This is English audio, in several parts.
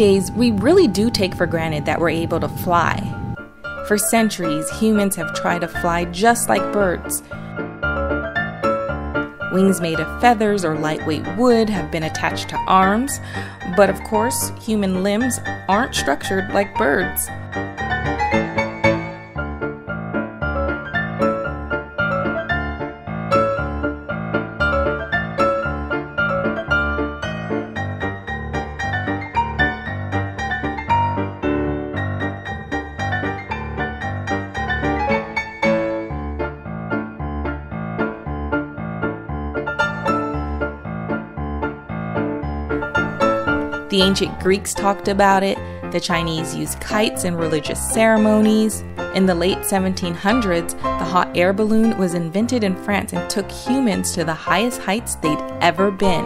days, we really do take for granted that we're able to fly. For centuries, humans have tried to fly just like birds. Wings made of feathers or lightweight wood have been attached to arms, but of course, human limbs aren't structured like birds. The ancient Greeks talked about it. The Chinese used kites in religious ceremonies. In the late 1700s, the hot air balloon was invented in France and took humans to the highest heights they'd ever been.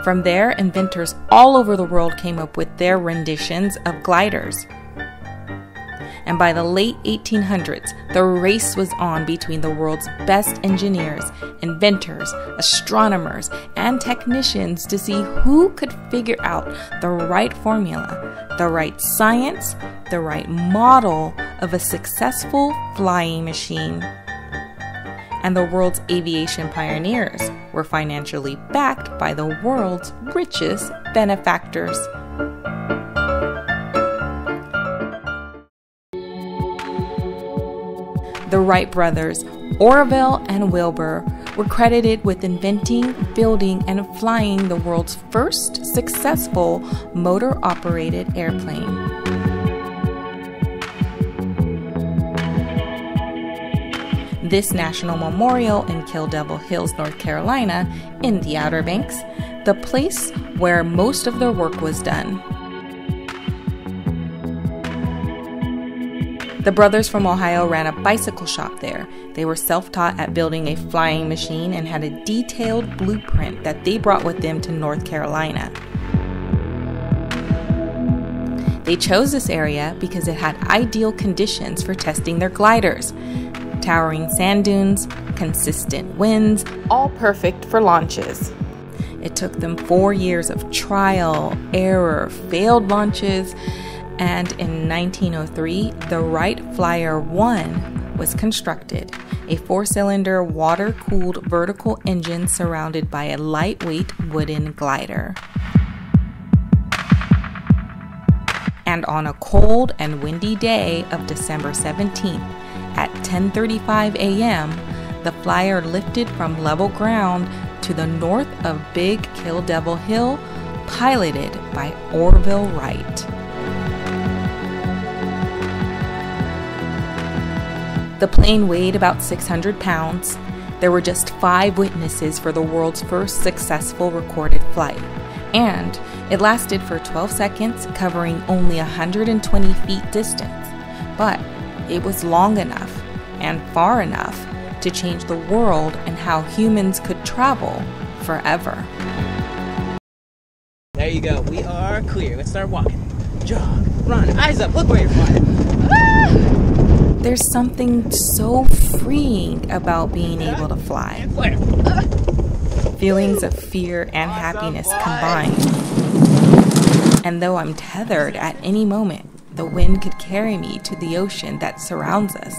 From there, inventors all over the world came up with their renditions of gliders. And by the late 1800s, the race was on between the world's best engineers, inventors, astronomers, and technicians to see who could figure out the right formula, the right science, the right model of a successful flying machine. And the world's aviation pioneers were financially backed by the world's richest benefactors. The Wright brothers, Orville and Wilbur, were credited with inventing, building, and flying the world's first successful motor-operated airplane. This national memorial in Kill Devil Hills, North Carolina, in the Outer Banks, the place where most of their work was done. The brothers from Ohio ran a bicycle shop there. They were self-taught at building a flying machine and had a detailed blueprint that they brought with them to North Carolina. They chose this area because it had ideal conditions for testing their gliders. Towering sand dunes, consistent winds, all perfect for launches. It took them 4 years of trial, error, failed launches, and in 1903, the Wright Flyer 1 was constructed, a 4-cylinder water-cooled vertical engine surrounded by a lightweight wooden glider. And on a cold and windy day of December 17th, at 10:35 a.m., the Flyer lifted from level ground to the north of Big Kill Devil Hill, piloted by Orville Wright. The plane weighed about 600 pounds. There were just 5 witnesses for the world's first successful recorded flight. And it lasted for 12 seconds, covering only 120 feet distance. But it was long enough and far enough to change the world and how humans could travel forever. There you go. We are clear. Let's start walking. Jog, run, eyes up, look where you're flying. Ah! There's something so freeing about being able to fly. Feelings of fear and happiness combined. And though I'm tethered at any moment, the wind could carry me to the ocean that surrounds us.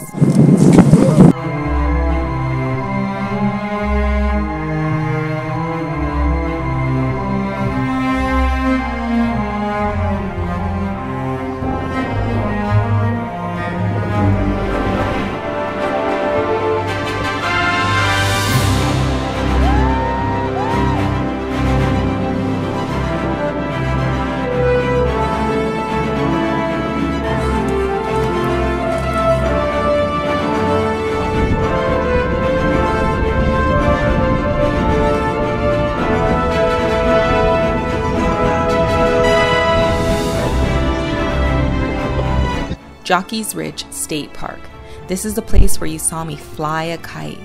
Jockey's Ridge State Park. This is the place where you saw me fly a kite.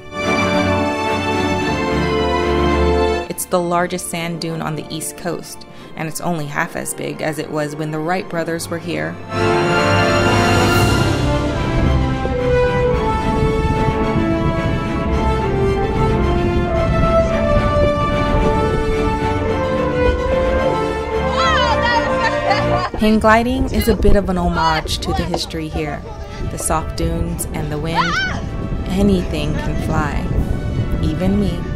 It's the largest sand dune on the East Coast, and it's only half as big as it was when the Wright brothers were here. Hang gliding is a bit of an homage to the history here. The soft dunes and the wind. Anything can fly, even me.